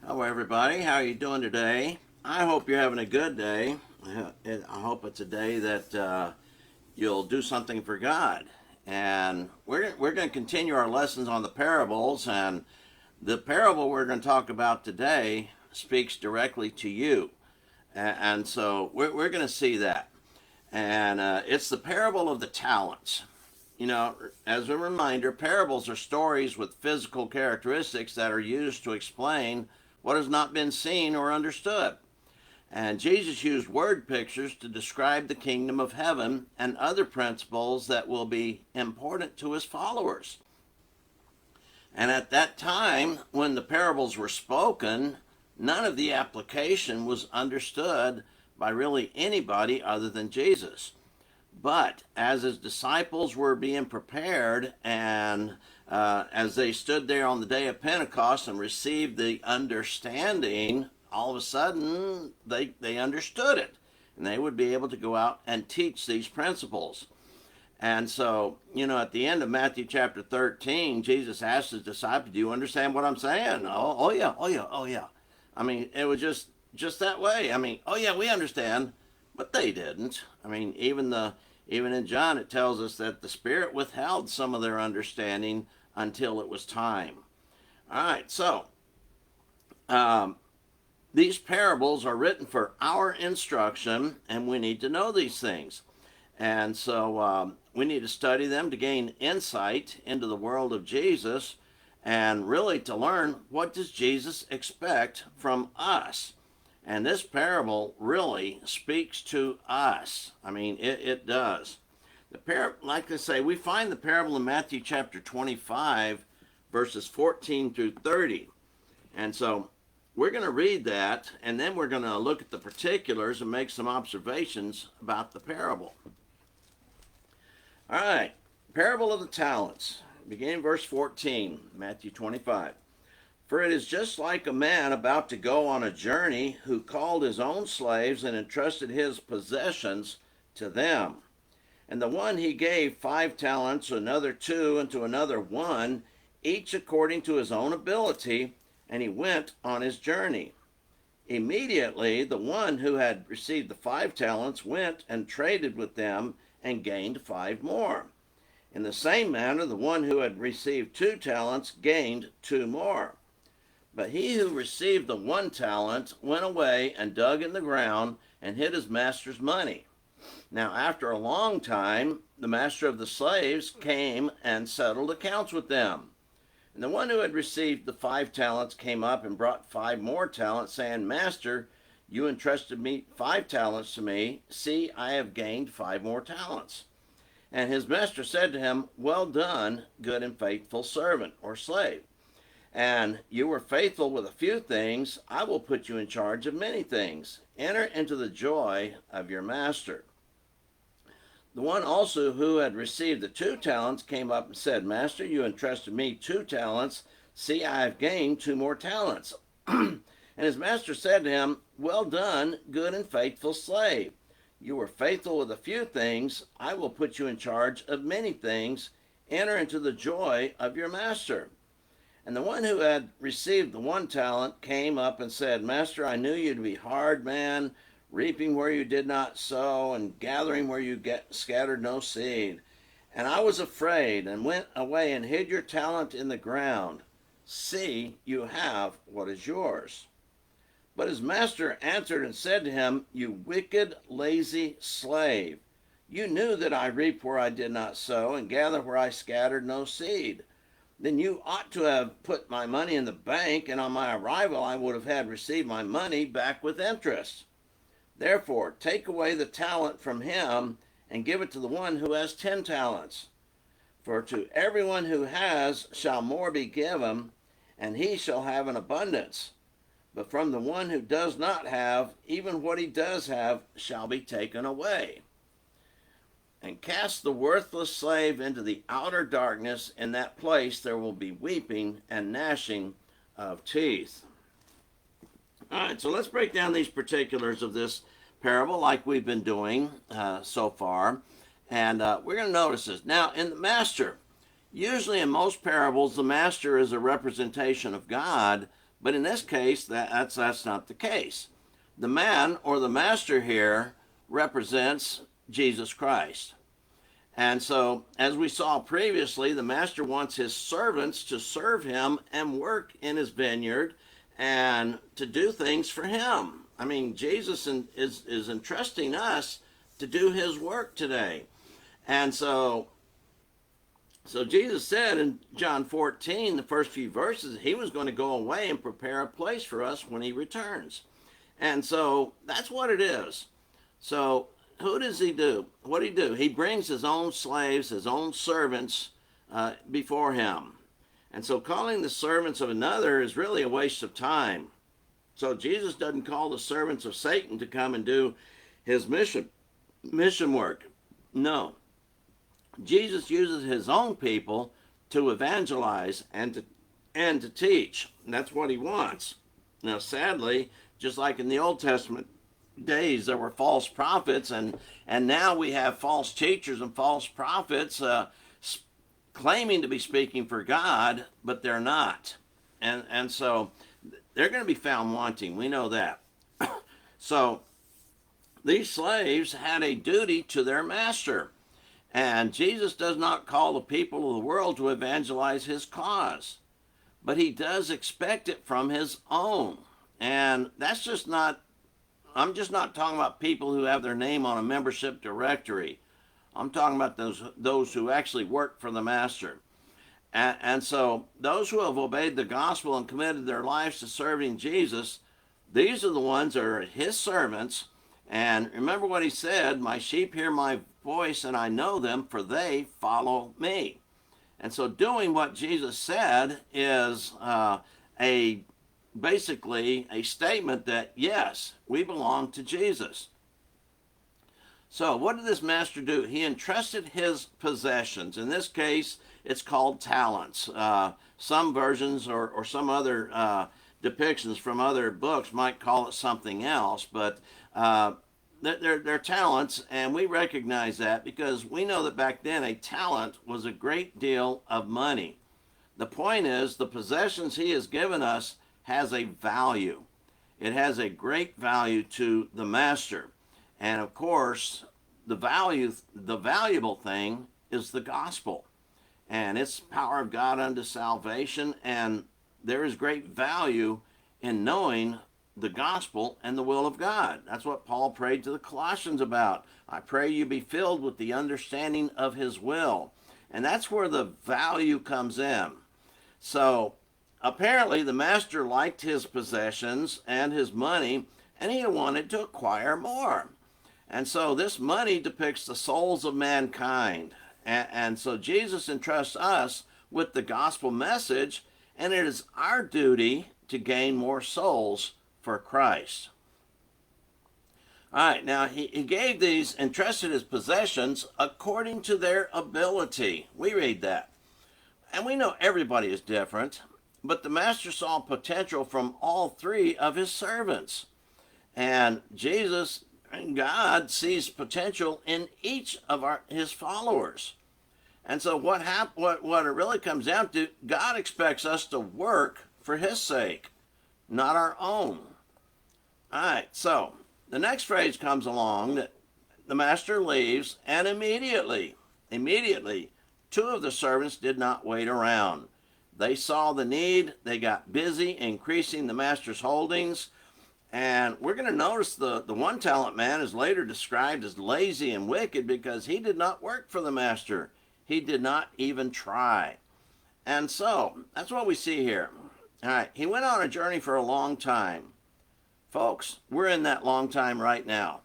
Hello, everybody. How are you doing today? I hope you're having a good day. I hope it's a day that you'll do something for God. And we're going to continue our lessons on the parables. And the parable we're going to talk about today speaks directly to you. And so we're going to see that. And it's the parable of the talents. You know, as a reminder, parables are stories with physical characteristics that are used to explain what has not been seen or understood. And Jesus used word pictures to describe the kingdom of heaven and other principles that will be important to his followers. And at that time, when the parables were spoken, none of the application was understood by really anybody other than Jesus. But as his disciples were being prepared and as they stood there on the day of Pentecost and received the understanding, all of a sudden they understood it. And they would be able to go out and teach these principles. And so, at the end of Matthew chapter 13, Jesus asked his disciples, do you understand what I'm saying? Oh yeah, oh yeah, oh yeah. I mean, it was just that way. I mean, oh yeah, we understand. But they didn't. I mean, even in John, it tells us that the Spirit withheld some of their understanding until it was time. All right, so these parables are written for our instruction, and we need to know these things. And so we need to study them to gain insight into the world of Jesus and really to learn, what does Jesus expect from us? And this parable really speaks to us. I mean, it does. Like I say, we find the parable in Matthew chapter 25, verses 14 through 30. And so we're going to read that, and then we're going to look at the particulars and make some observations about the parable. All right, parable of the talents. Beginning verse 14, Matthew 25. For it is just like a man about to go on a journey who called his own slaves and entrusted his possessions to them. And the one he gave 5 talents, another 2, and to another 1, each according to his own ability, and he went on his journey. Immediately the one who had received the 5 talents went and traded with them and gained 5 more. In the same manner the one who had received 2 talents gained 2 more. But he who received the 1 talent went away and dug in the ground and hid his master's money. Now after a long time, the master of the slaves came and settled accounts with them. And the one who had received the 5 talents came up and brought 5 more talents, saying, Master, you entrusted 5 talents to me. See, I have gained 5 more talents. And his master said to him, Well done, good and faithful servant or slave. And you were faithful with a few things, I will put you in charge of many things. Enter into the joy of your master. The one also who had received the 2 talents came up and said, Master, you entrusted me 2 talents. See, I have gained 2 more talents. And his master said to him, Well done, good and faithful slave. You were faithful with a few things, I will put you in charge of many things. Enter into the joy of your master. And the one who had received the 1 talent came up and said, Master, I knew you to be hard man, reaping where you did not sow, and gathering where you scattered no seed. And I was afraid, and went away and hid your talent in the ground. See, you have what is yours. But his master answered and said to him, You wicked, lazy slave, you knew that I reap where I did not sow, and gather where I scattered no seed. Then you ought to have put my money in the bank, and on my arrival I would have had received my money back with interest. Therefore, take away the talent from him, and give it to the one who has 10 talents. For to everyone who has shall more be given, and he shall have an abundance. But from the one who does not have, even what he does have shall be taken away. And cast the worthless slave into the outer darkness. In that place there will be weeping and gnashing of teeth. All right, so let's break down these particulars of this parable like we've been doing so far. And we're going to notice this. Now, in the master, usually in most parables, the master is a representation of God, But in this case, that's not the case. The man or the master here represents Jesus Christ. And so, as we saw previously, the master wants his servants to serve him and work in his vineyard and to do things for him. I mean, Jesus is entrusting us to do his work today. And so Jesus said in John 14, the first few verses, he was going to go away and prepare a place for us when he returns. And so that's what it is. So who does he do? What did he do? He brings his own slaves, his own servants before him. And so calling the servants of another is really a waste of time. So Jesus doesn't call the servants of Satan to come and do his mission work. No. Jesus uses his own people to evangelize and to teach. And that's what he wants. Now, sadly, just like in the Old Testament days, there were false prophets, and now we have false teachers and false prophets claiming to be speaking for God, but they're not. And so they're going to be found wanting. We know that. So these slaves had a duty to their master. And Jesus does not call the people of the world to evangelize his cause, but he does expect it from his own. And that's just not, I'm just not talking about people who have their name on a membership directory. I'm talking about those who actually work for the master. And so those who have obeyed the gospel and committed their lives to serving Jesus, these are the ones that are his servants. And remember what he said, my sheep hear my voice and I know them, for they follow me. And so doing what Jesus said is basically a statement that, yes, we belong to Jesus. So what did this master do? He entrusted his possessions. In this case, it's called talents. Some versions or some other depictions from other books might call it something else, but they're talents, and we recognize that because we know that back then a talent was a great deal of money. The point is, the possessions he has given us has a value. It has a great value to the master. And of course, the valuable thing is the gospel. And it's power of God unto salvation, and there is great value in knowing the gospel and the will of God. That's what Paul prayed to the Colossians about. I pray you be filled with the understanding of his will. And that's where the value comes in. So apparently the master liked his possessions and his money, and he wanted to acquire more. And so this money depicts the souls of mankind. And so Jesus entrusts us with the gospel message, and it is our duty to gain more souls for Christ. All right, now he gave these, entrusted his possessions according to their ability. We read that. And we know everybody is different, but the master saw potential from all three of his servants. And Jesus and God sees potential in each of his followers. And so what it really comes down to, God expects us to work for his sake, not our own. All right, so the next phrase comes along that the master leaves, and immediately, two of the servants did not wait around. They saw the need, they got busy increasing the master's holdings, and we're going to notice the one talent man is later described as lazy and wicked because he did not work for the master. He did not even try. And so, that's what we see here. All right, he went on a journey for a long time. Folks, we're in that long time right now.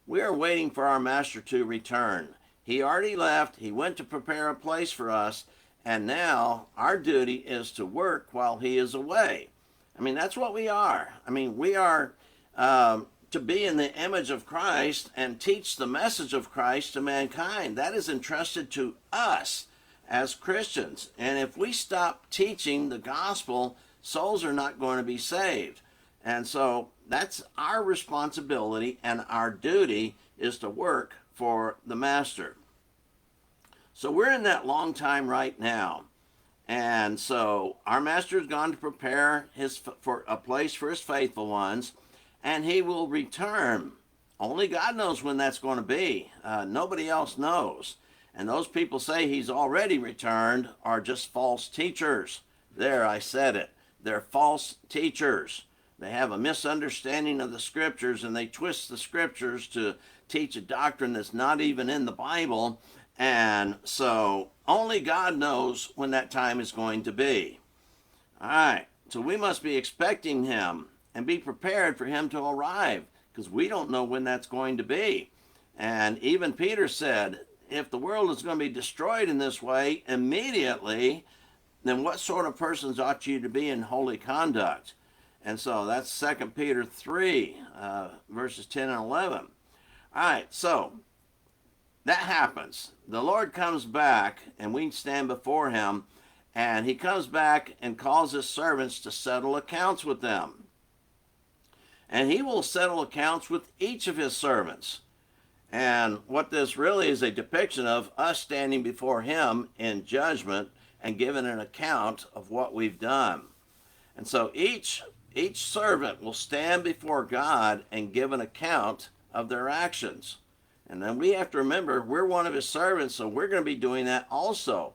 We are waiting for our master to return. He already left. He went to prepare a place for us. And now our duty is to work while he is away. I mean, that's what we are. I mean, we are to be in the image of Christ and teach the message of Christ to mankind. That is entrusted to us as Christians. And if we stop teaching the gospel, souls are not going to be saved. And so that's our responsibility, and our duty is to work for the master. So we're in that long time right now. And so our master has gone to prepare for a place for his faithful ones, and he will return. Only God knows when that's going to be. Nobody else knows. And those people say he's already returned are just false teachers. There, I said it. They're false teachers. They have a misunderstanding of the scriptures, and they twist the scriptures to teach a doctrine that's not even in the Bible. And so only God knows when that time is going to be. All right. So we must be expecting him and be prepared for him to arrive, because we don't know when that's going to be. And even Peter said, if the world is going to be destroyed in this way immediately, then what sort of persons ought you to be in holy conduct? And so that's 2 Peter 3, verses 10 and 11. All right, so that happens. The Lord comes back, and we stand before him, and he comes back and calls his servants to settle accounts with them. And he will settle accounts with each of his servants. And what this really is a depiction of us standing before him in judgment and giving an account of what we've done. And so each servant will stand before God and give an account of their actions. And then we have to remember we're one of his servants, so we're going to be doing that also.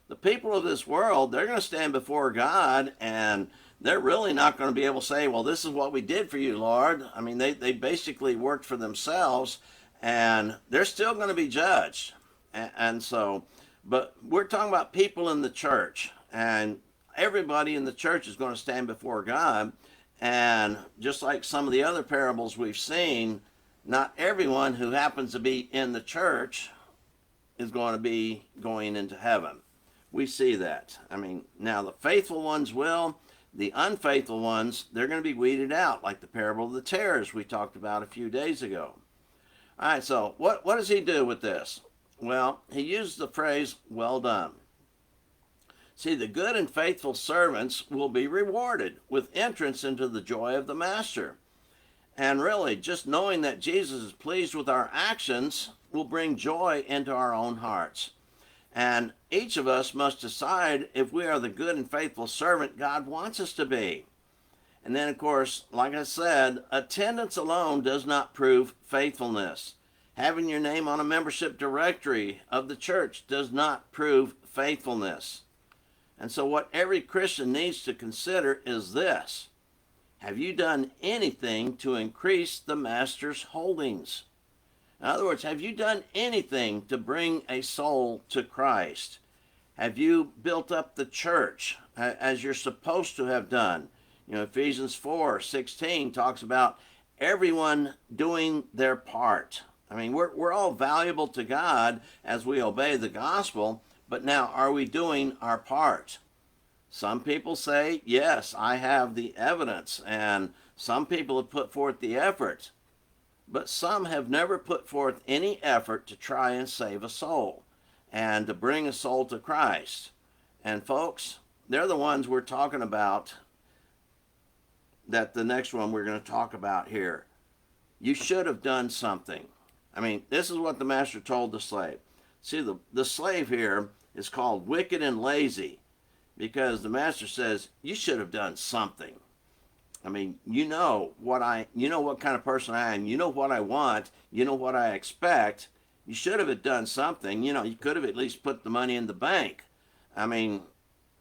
The people of this world, they're going to stand before God, and they're really not going to be able to say, well, this is what we did for you, Lord. I mean, they basically worked for themselves, and they're still going to be judged. And so, but we're talking about people in the church, and everybody in the church is going to stand before God. And just like some of the other parables we've seen, not everyone who happens to be in the church is going to be going into heaven. We see that. I mean, now the faithful ones will. The unfaithful ones, they're going to be weeded out, like the parable of the tares we talked about a few days ago. All right, so what does he do with this? Well, he used the phrase, well done. See, the good and faithful servants will be rewarded with entrance into the joy of the master. And really, just knowing that Jesus is pleased with our actions will bring joy into our own hearts. And each of us must decide if we are the good and faithful servant God wants us to be. And then, of course, like I said, attendance alone does not prove faithfulness. Having your name on a membership directory of the church does not prove faithfulness. And so what every Christian needs to consider is this: have you done anything to increase the master's holdings? In other words, have you done anything to bring a soul to Christ? Have you built up the church as you're supposed to have done? You know, Ephesians 4:16 talks about everyone doing their part. I mean, we're all valuable to God as we obey the gospel, but now are we doing our part? Some people say, yes, I have the evidence, and some people have put forth the effort, but some have never put forth any effort to try and save a soul and to bring a soul to Christ. And folks, they're the ones we're talking about, that the next one we're going to talk about here. You should have done something. I mean, this is what the master told the slave. See, the slave here is called wicked and lazy because the master says, you should have done something. I mean, you know what kind of person I am. You know what I want. You know what I expect. You should have done something. You know, you could have at least put the money in the bank. I mean,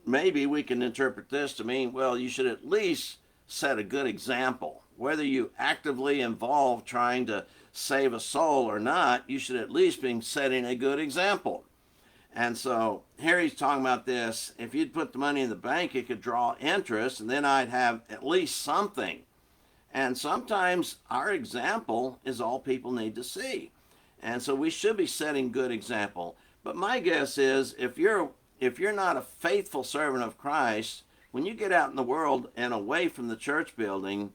maybe we can interpret this to mean, well, you should at least set a good example. Whether you actively involve trying to save a soul or not, you should at least be setting a good example. And so here he's talking about this. If you'd put the money in the bank, it could draw interest, and then I'd have at least something. And sometimes our example is all people need to see. And so we should be setting good example. But my guess is if you're not a faithful servant of Christ, when you get out in the world and away from the church building,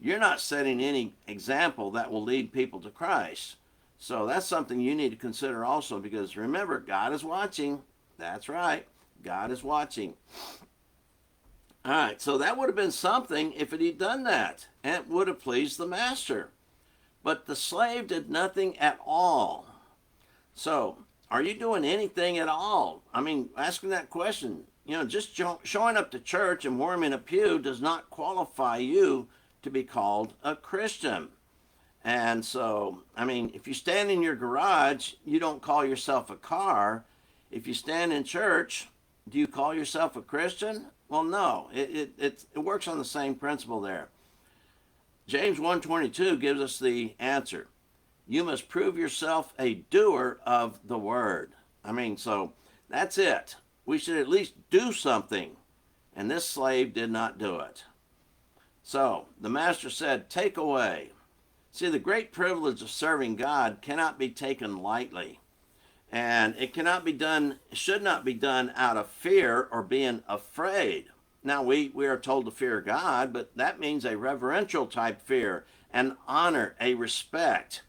you're not setting any example that will lead people to Christ. So that's something you need to consider also, because remember, God is watching. That's right. God is watching. All right, so that would have been something if it had done that, and it would have pleased the master. But the slave did nothing at all. So, are you doing anything at all? I mean, asking that question, Just showing up to church and warming a pew does not qualify you to be called a Christian. And so, if you stand in your garage, you don't call yourself a car. If you stand in church, do you call yourself a Christian? Well, no. It works on the same principle there. James 1:22 gives us the answer. You must prove yourself a doer of the word. So that's it. We should at least do something. And this slave did not do it. So the master said, take away. See, the great privilege of serving God cannot be taken lightly. And it should not be done out of fear or being afraid. Now, we are told to fear God, but that means a reverential type fear, an honor, a respect.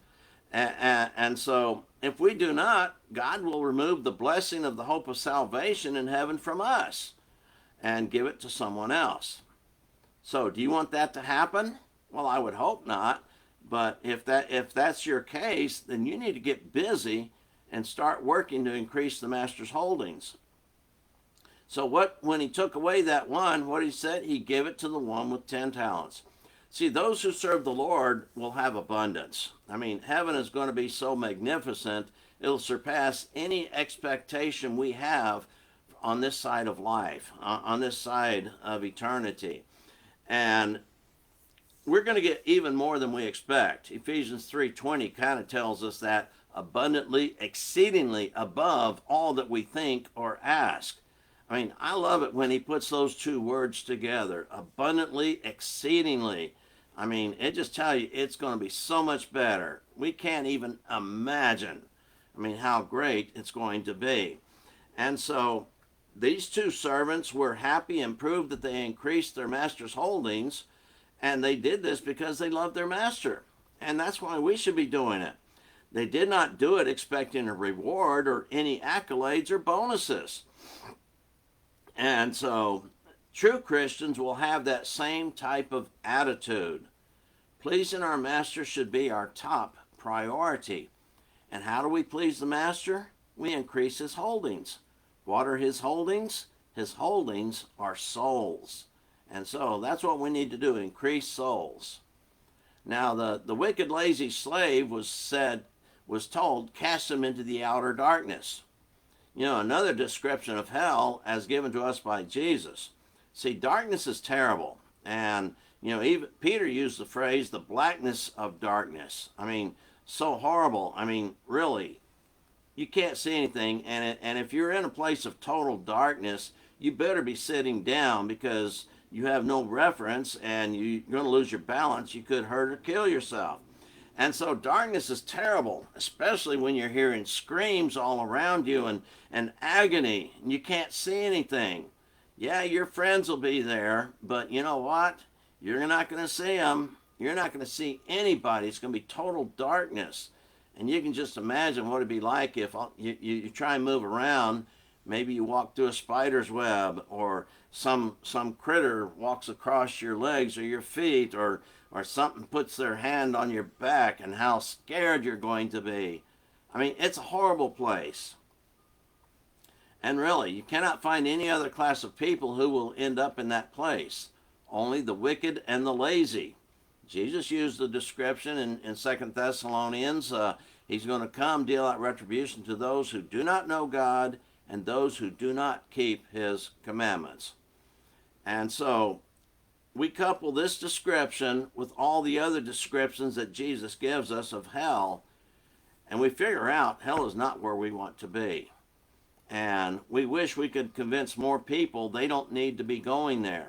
And so if we do not, God will remove the blessing of the hope of salvation in heaven from us and give it to someone else. So do you want that to happen? Well, I would hope not. But if that's your case, then you need to get busy and start working to increase the master's holdings. So when he took away that one, what he said, he gave it to the one with 10 talents. See, those who serve the Lord will have abundance. Heaven is going to be so magnificent, it'll surpass any expectation we have on this side of life, on this side of eternity. And we're going to get even more than we expect. Ephesians 3:20 kind of tells us that abundantly, exceedingly above all that we think or ask. I love it when he puts those two words together, abundantly, exceedingly. It just tells you it's going to be so much better. We can't even imagine, how great it's going to be. And so these two servants were happy and proved that they increased their master's holdings. And they did this because they loved their master. And that's why we should be doing it. They did not do it expecting a reward or any accolades or bonuses. And so true Christians will have that same type of attitude. Pleasing our master should be our top priority. And how do we please the master? We increase his holdings. What are his holdings? His holdings are souls. And so that's what we need to do, increase souls. Now the wicked lazy slave was told, cast him into the outer darkness. Another description of hell as given to us by Jesus. See, darkness is terrible. And, even Peter used the phrase, the blackness of darkness. So horrible. Really, you can't see anything. And if you're in a place of total darkness, you better be sitting down because you have no reference and you're going to lose your balance. You could hurt or kill yourself. And so darkness is terrible, especially when you're hearing screams all around you and agony and you can't see anything. Yeah, your friends will be there, but you know what? You're not going to see them. You're not going to see anybody. It's going to be total darkness. And you can just imagine what it'd be like if you try and move around. Maybe you walk through a spider's web, or some critter walks across your legs or your feet, or something puts their hand on your back, and how scared you're going to be. It's a horrible place. And really, you cannot find any other class of people who will end up in that place. Only the wicked and the lazy. Jesus used the description in 2 Thessalonians. He's going to come deal out retribution to those who do not know God and those who do not keep his commandments. And so we couple this description with all the other descriptions that Jesus gives us of hell, and we figure out hell is not where we want to be. And we wish we could convince more people they don't need to be going there.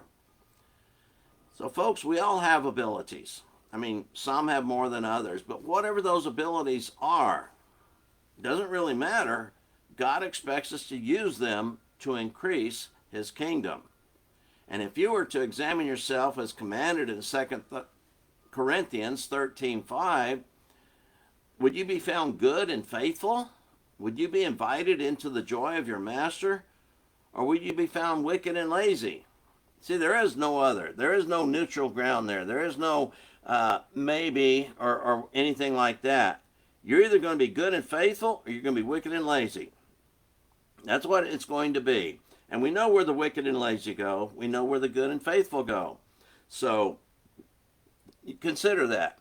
So folks, we all have abilities. Some have more than others, but whatever those abilities are, doesn't really matter. God expects us to use them to increase his kingdom. And if you were to examine yourself as commanded in 2 Corinthians 13:5, would you be found good and faithful? Would you be invited into the joy of your master? Or would you be found wicked and lazy? See, there is no other. There is no neutral ground there. There is no maybe or anything like that. You're either going to be good and faithful, or you're going to be wicked and lazy. That's what it's going to be. And we know where the wicked and lazy go. We know where the good and faithful go. So you consider that.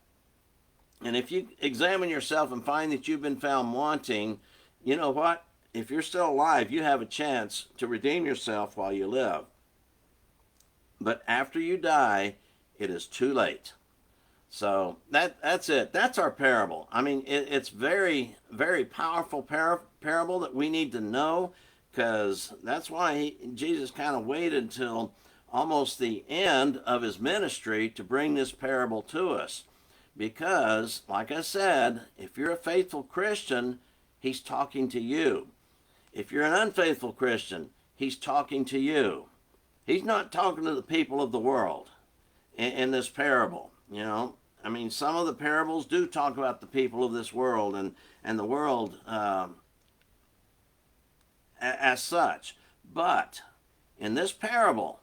And if you examine yourself and find that you've been found wanting, you know what? If you're still alive, you have a chance to redeem yourself while you live. But after you die, it is too late. So that's it. That's our parable. I mean, it's very, very powerful parable that we need to know, because that's why Jesus kind of waited until almost the end of his ministry to bring this parable to us. Because, like I said, if you're a faithful Christian, he's talking to you. If you're an unfaithful Christian, he's talking to you. He's not talking to the people of the world in this parable. You know, I mean, some of the parables do talk about the people of this world and the world as such. But in this parable,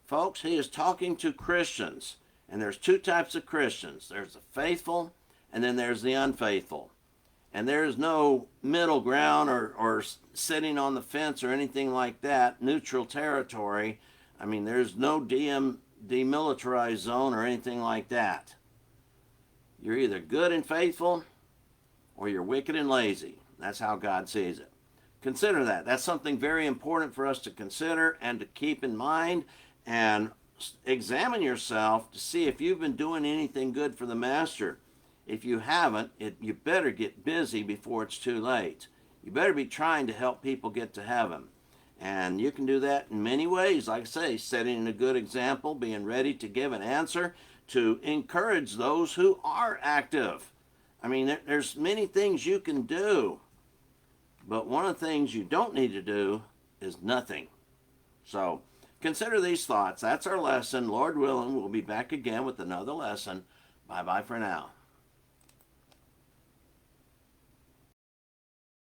folks, he is talking to Christians. And there's two types of Christians. There's the faithful, and then there's the unfaithful. And there's no middle ground or sitting on the fence or anything like that, neutral territory. I mean, there's no demilitarized zone or anything like that. You're either good and faithful, or you're wicked and lazy. That's how God sees it. Consider that. That's something very important for us to consider and to keep in mind, and examine yourself to see if you've been doing anything good for the Master. If you haven't, you better get busy before it's too late. You better be trying to help people get to heaven. And you can do that in many ways. Like I say, setting a good example, being ready to give an answer, to encourage those who are active. I mean, there's many things you can do, but one of the things you don't need to do is nothing. So consider these thoughts. That's our lesson. Lord willing, we'll be back again with another lesson. Bye-bye for now.